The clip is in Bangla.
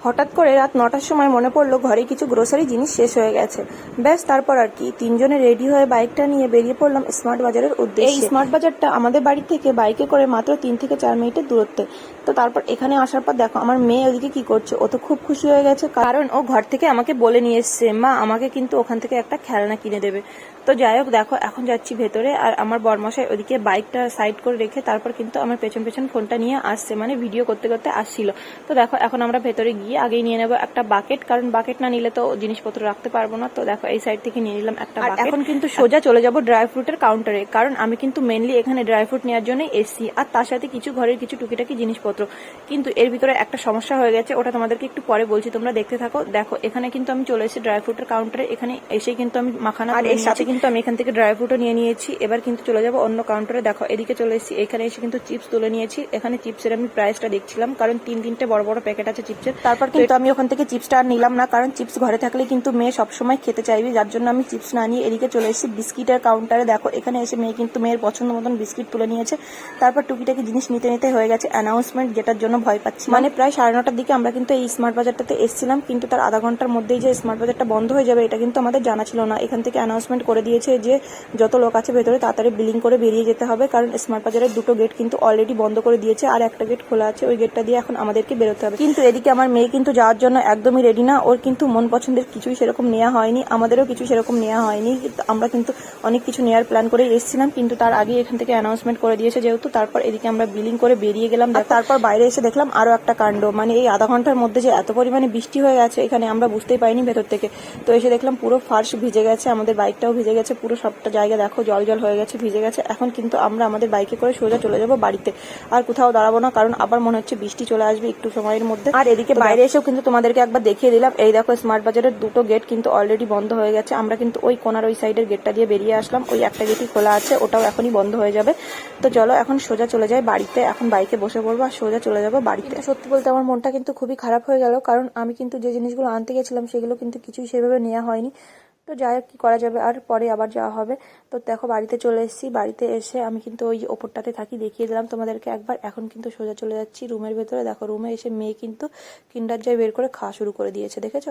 হঠাৎ করে রাত 9টার সময় মনে পড়লো ঘরে কিছু গ্রোসারি জিনিস শেষ হয়ে গেছে। ব্যাস তারপর আর কি তিনজনে রেডি হয়ে বাইকটা নিয়ে বেরিয়ে পড়লাম স্মার্ট বাজারের উদ্দেশ্যে। এই স্মার্ট বাজারটা আমাদের বাড়ি থেকে বাইকে করে মাত্র 3 থেকে 4 মিনিটের দূরত্বে। তো তারপর এখানে আসার পর দেখো আমার মেয়ে ওদিকে কি করছে, ও তো খুব খুশি হয়ে গেছে, কারণ ও ঘর থেকে আমাকে বলে নিয়ে এসছে মা আমাকে কিন্তু ওখান থেকে একটা খেলনা কিনে দেবে। তো যাই হোক দেখো এখন যাচ্ছি ভেতরে, আর আমার বরমশাই ওদিকে বাইকটা সাইড করে রেখে তারপর কিন্তু আমার পেছন পেছন ফোনটা নিয়ে আসছে, মানে ভিডিও করতে করতে আসছিল। তো দেখো এখন আমরা ভেতরে গিয়ে আগেই নিয়ে নেবো একটা বাকেট, কারণ বাকেট না নিলে তো জিনিসপত্র রাখতে পারবো না। তো দেখো এই সাইড থেকে নিয়ে নিলাম একটা বাকেট। এখন কিন্তু সোজা চলে যাবো ড্রাই ফ্রুটের কাউন্টারে, কারণ আমি কিন্তু মেনলি এখানে ড্রাই ফ্রুট নেওয়ার জন্য এসছি, আর তার সাথে কিছু ঘরের কিছু টুকিটাকি জিনিসপত্র। কিন্তু এর ভিতরে একটা সমস্যা হয়ে গেছে, ওটা তোমাদেরকে একটু পরে বলছি, তোমরা দেখতে থাকো। দেখো এখানে কিন্তু আমি চলে এসেছি ড্রাই ফ্রুটের কাউন্টারে, এখানে এসে কিন্তু আমি মাখানা, আর এর সাথে কিন্তু আমি এখান থেকে ড্রাই ফ্রুটও নিয়ে নিয়েছি। এবার কিন্তু চলে যাবো অন্য কাউন্টারে। দেখো এদিকে চলে এসেছি, এখানে এসে কিন্তু চিপস তুলে নিয়েছি। এখানে চিপসের আমি প্রাইসটা দেখছিলাম, কারণ 3-3টে বড় বড় প্যাকেট আছে চিপসের। তারপর কিন্তু আমি ওখান থেকে চিপসটা আর নিলাম না, কারণ চিপস ঘরে থাকলে কিন্তু মেয়ে সবসময় খেতে চাইবে, যার জন্য আমি চিপস না নিয়ে এদিকে চলে এসেছি বিস্কিটের কাউন্টারে। দেখো এখানে এসে মেয়ে কিন্তু মেয়ের পছন্দ মতন বিস্কিট তুলে নিয়েছে। তারপর টুকিটাকি জিনিস নিতে নিতে হয়ে গেছে অ্যানাউন্সমেন্ট, যেটার জন্য ভয় পাচ্ছি। মানে প্রায় 9:30টার দিকে আমরা কিন্তু এই স্মার্ট বাজারটাতে এসেছিলাম, কিন্তু তার আধা ঘন্টার মধ্যেই যে স্মার্ট বাজারটা বন্ধ হয়ে যাবে এটা কিন্তু আমাদের জানা ছিল না। এখান থেকে অ্যানাউন্সমেন্ট করে দিয়েছে যে যত লোক আছে ভেতরে তাড়াতাড়ি বিলিং করে বেরিয়ে যেতে হবে, কারণ স্মার্ট বাজারের 2টো গেট কিন্তু অলরেডি বন্ধ করে দিয়েছে, আর একটা গেট খোলা আছে, ওই গেটটা দিয়ে এখন আমাদেরকে বেরোতে হবে। কিন্তু এদিকে আমার মেয়ে কিন্তু যাওয়ার জন্য একদমই রেডি না, ওর কিন্তু মন পছন্দের কিছুই সেরকম নেওয়া হয়নি, আমাদেরও কিছু সেরকম নেওয়া হয়নি। আমরা কিন্তু অনেক কিছু নেওয়ার প্ল্যান করে এসেছিলাম, কিন্তু তার আগে এখান থেকে অ্যানাউন্সমেন্ট করে দিয়েছে যেহেতু। তারপর এদিকে আমরা বিলিং করে বেরিয়ে গেলাম। তারপর বাইরে এসে দেখলাম আরো একটা কাণ্ড, মানে এই আধা ঘন্টার মধ্যে যে এত পরিমাণে বৃষ্টি হয়ে গেছে এখানে আমরা বুঝতেই পারিনি ভেতর থেকে। তো এসে দেখলাম পুরো ফার্শ ভিজে গেছে, আমাদের বাইকটাও ভিজে গেছে, পুরো সবটা জায়গা দেখো জল জল হয়ে গেছে, ভিজে গেছে। এখন কিন্তু আমরা আমাদের বাইকে করে সোজা চলে যাব বাড়িতে, আর কোথাও দাঁড়াবো না, কারণ আবার মনে হচ্ছে বৃষ্টি চলে আসবে একটু সময়ের মধ্যে। আর এদিকে বাইরে এসেও কিন্তু তোমাদেরকে একবার দেখিয়ে দিলাম, এই দেখো স্মার্ট বাজারের 2টো গেট কিন্তু অলরেডি বন্ধ হয়ে গেছে। আমরা কিন্তু ওই কোনার ওই সাইডের গেটটা দিয়ে বেরিয়ে আসলাম, ওই একটা গেটই খোলা আছে, ওটাও এখনই বন্ধ হয়ে যাবে। তো চলো এখন সোজা চলে যাই বাড়িতে, এখন বাইকে বসে পড়বো আর সোজা চলে যাবো বাড়িতে। সত্যি বলতে আমার মনটা কিন্তু খুবই খারাপ হয়ে গেল, কারণ আমি কিন্তু যে জিনিসগুলো আনতে গেছিলাম সেগুলো কিন্তু কিছুই সেভাবে নেওয়া হয়নি। তো যাই হোক কি করা যাবে, আর পরে আবার যাওয়া হবে। তো দেখো বাড়িতে চলে এসেছি, বাড়িতে এসে আমি কিন্তু ওই ওপরটাতে থাকি, দেখিয়ে দিলাম তোমাদেরকে একবার। এখন কিন্তু সোজা চলে যাচ্ছি রুমের ভেতরে। দেখো রুমে এসে মেয়ে কিন্তু কিন্ডার জয় বের করে খাওয়া শুরু করে দিয়েছে, দেখেছো।